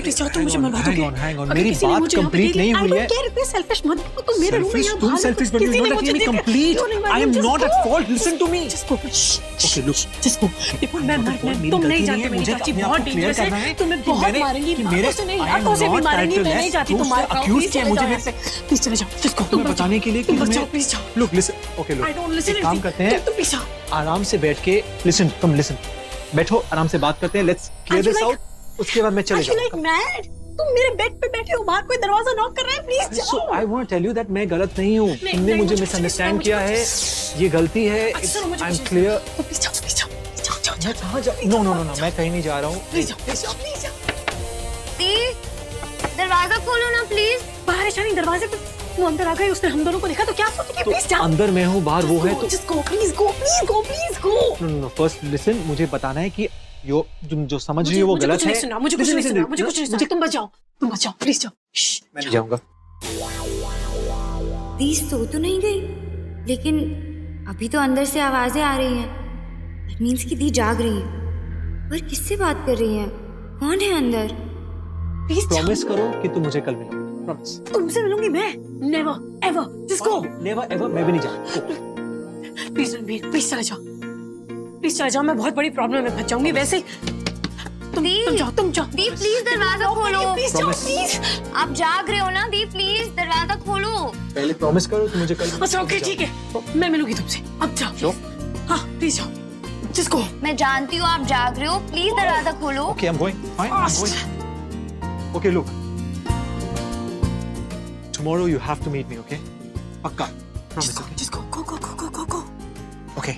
Please जाओ, तुम मुझे मरवा दोगे। hang on, मेरी बात कंप्लीट नहीं हुई है। I don't care, इतने सेल्फिश मत बनो, तुम मेरे रूम में यहाँ तुम भाग selfish लो। but you किसी know ने that मुझे ये देखा। complete. क्यों नहीं मारी? I am Just not at go. fault. Listen to me. Just go. Okay, look. Just go. देखो मैं तुम नहीं जानते मेरी चाची बहुत डेंजरस है, तुम्हें बहुत मारेंगी, आंखों से नहीं आंखों से भी मारेंगी, मैं नहीं चाहती तुम मार खाओ, प्लीज चले जाओ यहाँ से, प्लीज चले जाओ, just go, तुम बताने के लिए कि तुम मैं जाओ, प्लीज जाओ। look listen, okay look, I don't listen एक काम anything. करते हैं, तुम प्लीज जाओ। आराम से बैठ के listen, तुम listen, बैठो आराम से बात करते हैं, let's clear this out, उसके बाद मैं चले Are you like mad? तुम मेरे बेड पे बैठे हो, बाहर कोई दरवाजा नॉक कर रहा है, प्लीज So जाओ। I want to tell you that मैं गलत नहीं हूँ, तुमने मुझे मिसअंडरस्टैंड किया है, ये गलती है, I'm clear। प्लीज जाओ, प्लीज जाओ, जाओ, जाओ, मैं कहाँ जा? No no no no, मैं कहीं नहीं जा रहा हूँ। प्लीज जाओ, प्लीज जाओ, प्लीज जाओ। दरवाजा खोलो ना प्लीज। बाहर शानी दरवाजे पे वो अंदर आ गई, उसने हम दोनों को देखा तो क्या सोचेगी? प्लीज जाओ। अंदर मैं हूँ, बाहर वो है तो। Just go, please go, please go, please go। No no no, first listen, मुझे बताना है कि तुम जो समझ रही हो वो गलत है। मुझे कुछ नहीं सुना, मुझे कुछ नहीं सुना, तुम बचाओ, प्लीज जाओ। मैं नहीं जाऊंगा। दी सो तो नहीं गई, लेकिन अभी तो अंदर से आवाजें आ रही हैं। That means कि दी जाग रही है। पर किससे बात कर रही है? कौन है अंदर? प्लीज प्रॉमिस करो कि तुम मुझे कल मिलो। प्रॉमिस। तुमसे मिलूंगी मैं। Never ever, just go. Never ever, मैं भी नहीं जाऊंगा। प्लीज रणबीर, प्लीज चले जाओ, प्लीज चले जाओ, मैं बहुत बड़ी प्रॉब्लम में फंस जाऊंगी वैसे। तुम जाओ। दी प्लीज दरवाजा खोलो। प्लीज जाओ, प्लीज। आप जाग रहे हो ना? दी प्लीज दरवाजा खोलो। पहले प्रॉमिस करो कि मुझे कल। अच्छा ओके ठीक है, मैं मिलूंगी तुमसे। अब जाओ। हाँ प्लीज जाओ, जस्ट गो। मैं जानती हूँ आप जाग रहे हो, प्लीज दरवाजा खोलो। Okay, I'm going. Fine, I'm going. Okay, look. Tomorrow you have to meet me, okay? पक्का. Promise, okay? Just go. Okay.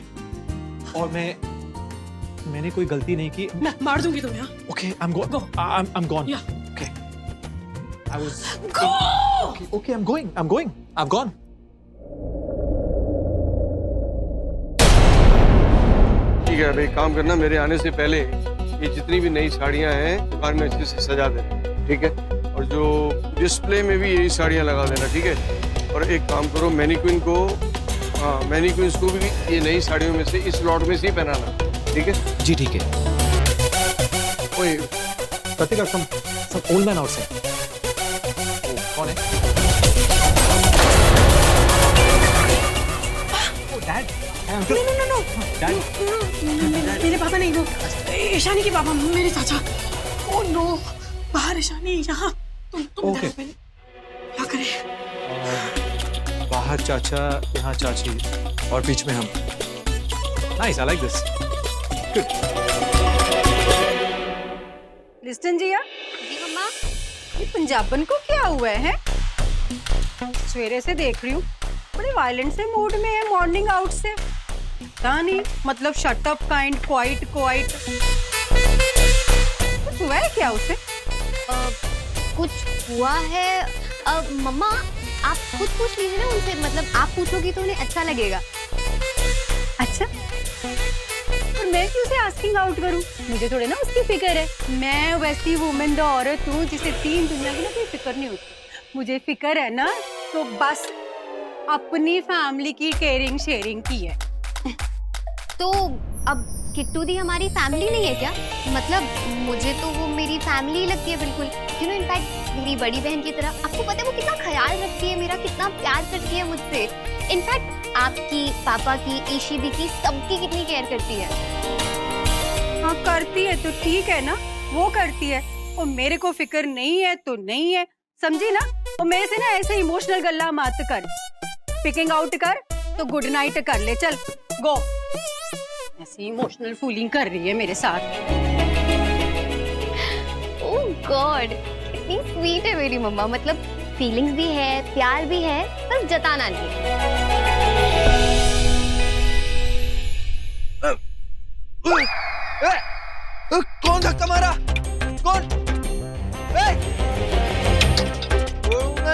और मैंने कोई गलती नहीं की। मैं मार दूंगी तुम्हें। Okay, I'm going. Go. I'm gone. Yeah. Okay. I was. Go. Okay, I'm going. I'm gone. ठीक है, अब एक काम करना, मेरे आने से पहले ये जितनी भी नई साड़ियाँ हैं दुकान में अच्छे से सजा देना, ठीक है? और जो डिस्प्ले में भी यही साड़ियाँ लगा देना, ठीक है? और एक काम करो, मैनीक्विन को भी ये नई साड़ियों में से इस लॉट में से ही पहनाना, ठीक है? जी ठीक है। ओए, Pratika, some old man outside. कौन है? Oh, Dad. No. Dad. मेरे पापा नहीं, वो ईशानी के पापा, मेरे चाचा। ओह नो, बाहर ईशानी, यहाँ तुम Okay. पहले क्या करें? बाहर चाचा, यहाँ चाची और बीच में हम। Nice, I like this. Good. Liston जी जी मम्मा। ये पंजाबन को क्या हुआ है? सवेरे से देख रही हूँ, बड़े वायलेंट से मूड में है मॉर्निंग आउट से। पता नहीं, मतलब शट अप काइंड, क्वाइट। कुछ हुआ है क्या उसे? कुछ हुआ है? मम्मा आप खुद पूछ लीजिए ना उनसे, मतलब आप पूछोगी तो उन्हें अच्छा लगेगा। अच्छा, और मैं क्यों उसे आस्किंग आउट करूँ? मुझे थोड़े ना उसकी फिक्र है। मैं वैसी वुमेन द औरत हूँ जिसे तीन दुनिया की ना कोई फिक्र नहीं होती। मुझे फिक्र है ना तो बस अपनी फैमिली की केयरिंग शेयरिंग की है। तो अब किट्टू दी हमारी फैमिली नहीं है क्या? मतलब मुझे तो वो मेरी फैमिली लगती है बिल्कुल। यू नो, इनफैक्ट मेरी बड़ी बहन की तरह। आपको पता है वो कितना ख्याल रखती है मेरा, कितना प्यार करती है मुझसे। इनफैक्ट आपकी, पापा की, ईशी दी की, सबकी कितनी केयर करती है। हाँ करती है तो ठीक है ना, वो करती है। और मेरे को फिक्र नहीं है तो नहीं है, समझी ना? और मेरे से ना ऐसे इमोशनल गल्ला मत कर। पिकिंग आउट कर तो गुड नाइट कर ले, चल गो। ऐसी इमोशनल फूलिंग कर रही है मेरे साथ। ओह गॉड, कितनी स्वीट है मेरी मम्मा। मतलब फीलिंग्स भी है, प्यार भी है, बस जताना नहीं। कौन धक्का मारा? कौन?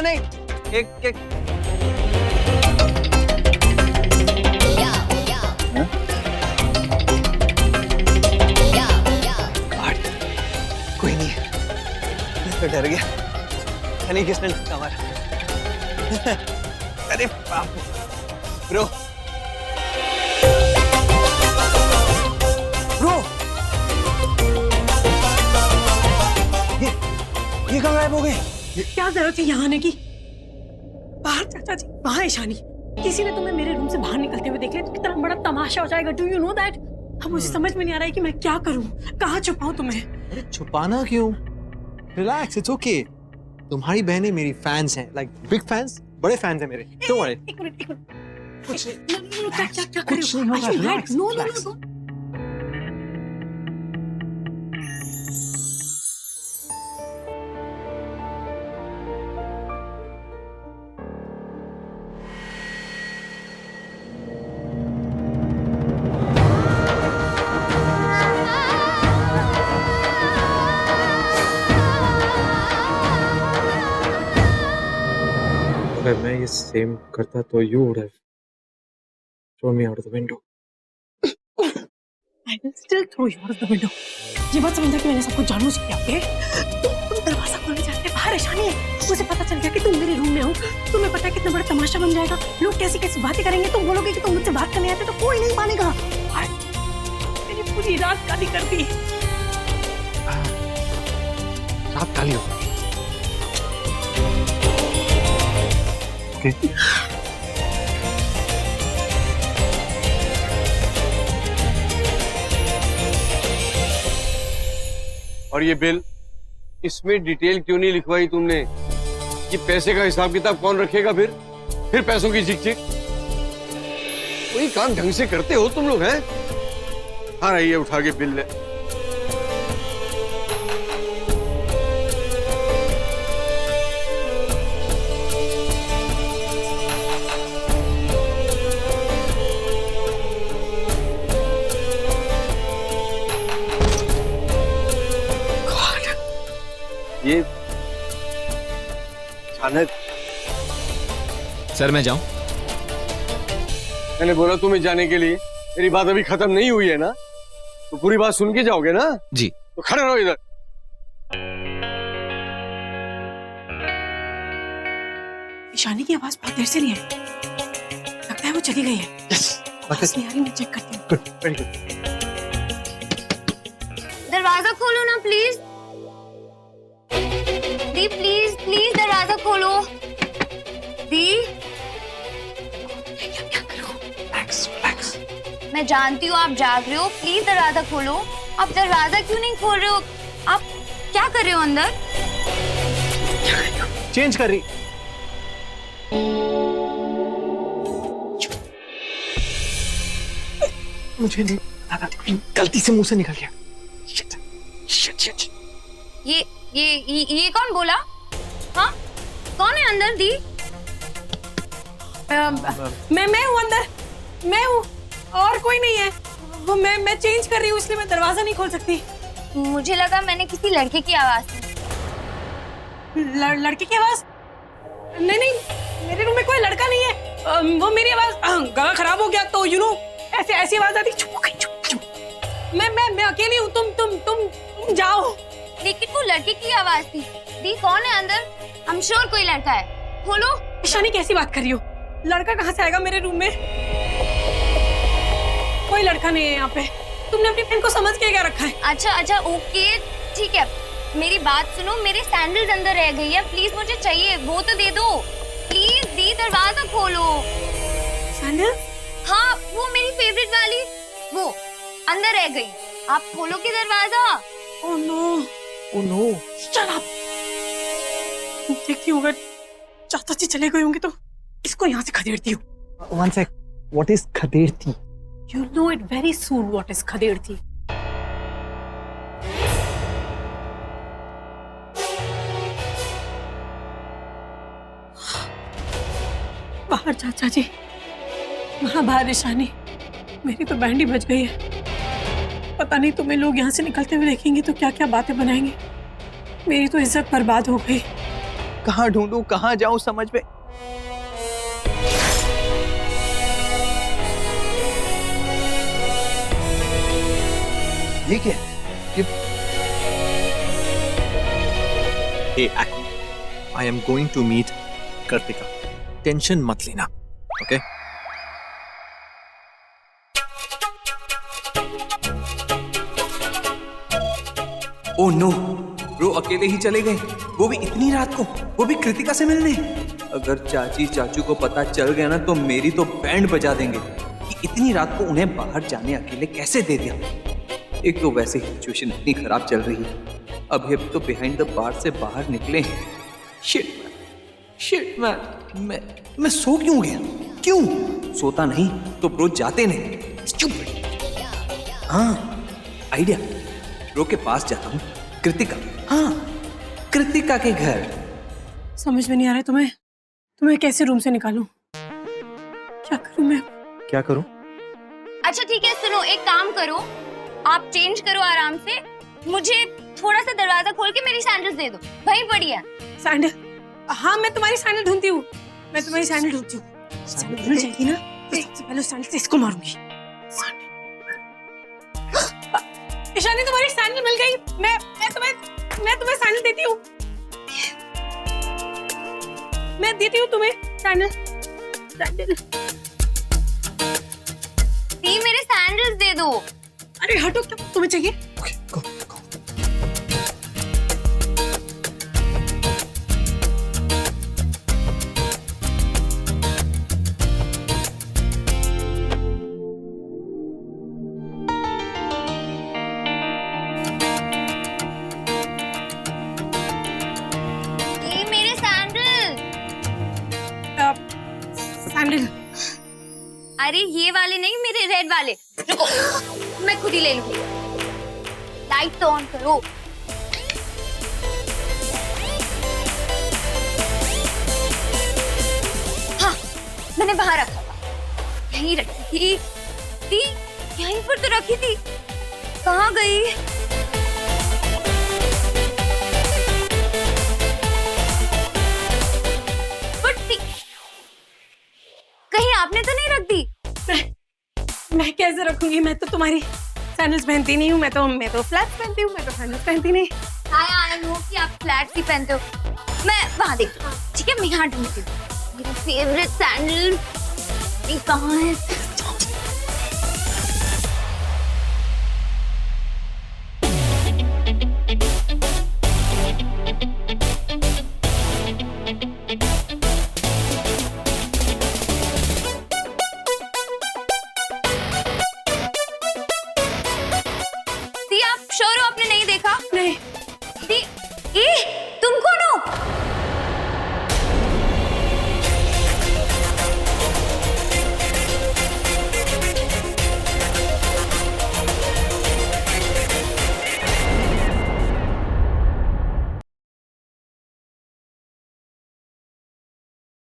नहीं, एक कोई नहीं, मैं तो डर गया। नहीं, किसने धक्का मारा? अरे बाप रे। ब्रो, ये कहाँ गायब हो गए? क्या जरूरत है यहाँ आने की? बाहर चाचा जी, वहाँ ईशानी। किसी ने तुम्हें मेरे रूम से बाहर निकलते हुए देख लिया तो कितना बड़ा तमाशा हो जाएगा। Do you know that? अब मुझे समझ में नहीं आ रहा है कि मैं क्या करूँ, कहाँ छुपाऊं तुम्हें। अरे छुपाना क्यों? Relax, it's okay. तुम्हारी बहनें मेरी फैंस हैं, लाइक बिग फैंस, बड़े फैंस हैं मेरे। Don't worry. एक मिनट। कुछ क्या कुछ नहीं होगा, relax, नो relax. अगर मैं ये सेम करता तो you would have thrown me out of the window. I will still throw you out of the window. ये बात समझना कि मैंने सब कुछ जानबूझ के किया, ओके? तुम दरवाजा खोलने जाते बाहर ईशानी है। मुझे पता चल गया कि तुम मेरे रूम में हो। तुम्हें पता है कितना बड़ा तमाशा बन जाएगा। लोग कैसी कैसी बातें करेंगे। तुम बोलोगे कि तुम मुझसे बात करने आते तो कोई नहीं मानेगा। मैंने पूरी रात काली कर दी। रात काली हो ओके। और ये बिल, इसमें डिटेल क्यों नहीं लिखवाई तुमने? ये पैसे का हिसाब किताब कौन रखेगा फिर पैसों की चिक-चिक। कोई काम ढंग से करते हो तुम लोग, हैं? हाँ रही उठा के बिल ले। ये अचानक। सर मैं जाऊं? मैंने बोला तुम्हें जाने के लिए। मेरी बात अभी खत्म नहीं हुई है ना, तो पूरी बात सुन के जाओगे ना? जी। तो खड़े रहो इधर। ईशानी की आवाज बहुत देर से नहीं आई। लगता है वो चली गई है। आवाज नहीं आ रही, मैं चेक करती हूँ। Good, very good. दरवाजा खोलो ना प्लीज। दी प्लीज प्लीज दरवाजा खोलो। दी क्या करूँ? Relax, relax. मैं जानती हूँ आप जाग रहे हो, प्लीज दरवाजा खोलो। आप दरवाजा क्यों नहीं खोल रहे हो? आप क्या कर रहे हो अंदर? चेंज कर रही। मुझे नहीं पता था, गलती से मुंह से निकल गया। Shit, shit, shit. ये कौन बोला? हाँ कौन है अंदर? दी मैं हूँ अंदर। मैं हूँ और कोई नहीं है। वो मैं चेंज कर रही हूँ इसलिए मैं दरवाजा नहीं खोल सकती। मुझे लगा मैंने किसी लड़के की आवाज सुनी। लड़के की आवाज? नहीं, मेरे रूम में कोई लड़का नहीं है। वो मेरी आवाज, गला खराब हो गया तो ऐसी आवाज आती। चुप हो गई, चुप। मैं अकेली हूँ। तुम जाओ। लेकिन वो लड़के की आवाज थी। दी कौन है अंदर? I'm sure कोई लड़का है। खोलो। ईशानी कैसी बात कर रही हो? लड़का कहाँ से आएगा मेरे रूम में? कोई लड़का नहीं है यहाँ पे। तुमने अपनी बहन को समझ के क्या रखा है? अच्छा ओके ठीक है, मेरी बात सुनो। मेरे सैंडल्स अंदर रह गई है, प्लीज मुझे चाहिए, वो तो दे दो प्लीज। दी दरवाजा खोलो। सैंडल? हाँ वो मेरी फेवरेट वाली, वो अंदर रह गई। आप खोलो के दरवाजा। Oh no, Oh no. Shut up. देखती हूँ अगर चाचा जी चले गए होंगे तो इसको यहाँ से खदेड़ती हूँ। One sec. What is खदेड़ती? You'll know it very soon what is खदेड़ती। बाहर चाचा जी, वहाँ बाहर ईशानी। मेरी तो बैंड ही बज गई है। पता नहीं तुम्हें लोग यहाँ से निकलते हुए देखेंगे तो क्या क्या बातें बनाएंगे। मेरी तो इज्जत बर्बाद हो गई। कहाँ ढूंढूं, कहाँ जाऊं, समझ में। ये क्या है? Hey, I am going to meet Kartika. Tension मत लेना, okay? Oh no, ब्रो अकेले ही चले गए, वो भी इतनी रात को, वो भी कृतिका से मिलने। अगर चाची चाचू को पता चल गया ना तो मेरी तो बैंड बजा देंगे कि इतनी रात को उन्हें बाहर जाने अकेले कैसे दे दिया। एक तो वैसे ही सिचुएशन इतनी खराब चल रही है, अभी तो बिहाइंड द बार से बाहर निकले हैं। शिट मैन, मैं सो क्यों गया? क्यों सोता नहीं तो ब्रो जाते नहीं। Stupid। हाँ आइडिया, ब्रो के पास जाता हूँ, कृतिका, हाँ कृतिका के घर। समझ में नहीं आ रहा है तुम्हें कैसे रूम से निकालूं? क्या करूं मैं? क्या करूं? अच्छा ठीक है, सुनो एक काम करो, आप चेंज करो आराम से, मुझे थोड़ा सा दरवाजा खोल के मेरी सैंडल्स दे दो, वहीं पड़ी है। सैंडल? हाँ मैं तुम्हारी सैंडल ढूंढती हूँ, सैंडल मिल जाएगी ना तो सबसे पहले सैंडल से इसको मारूंगी। ईशानी तुम्हारी सैंडल मिल गई, मैं तुम्हें सैंडल देती हूँ, मैं देती हूँ तुम्हें सैंडल। दी मेरे सैंडल्स दे दो। अरे हटो, क्या तुम्हें चाहिए? go. दी मेरे सैंडल। सैंडल? अरे ये वाले नहीं, मेरे रेड वाले। रुको, मैं खुद ही ले लूंगी। लाइट तो ऑन करो। हाँ, मैंने बाहर रखा था, यहीं रखी थी, यहीं पर तो रखी थी, कहाँ गई? कहीं आपने तो नहीं रख दी? मैं कैसे रखूंगी? मैं तो तुम्हारी सैंडल्स पहनती नहीं हूँ, मैं तो फ्लैट्स पहनती हूँ, मैं तो सैंडल्स पहनती नहीं। आई नो कि आप फ्लैट्स ही पहनते हो, मैं वहां देखती हूँ, ठीक है? मैं यहाँ ढूंढती हूँ मेरी फेवरेट सैंडल, ये कहाँ है?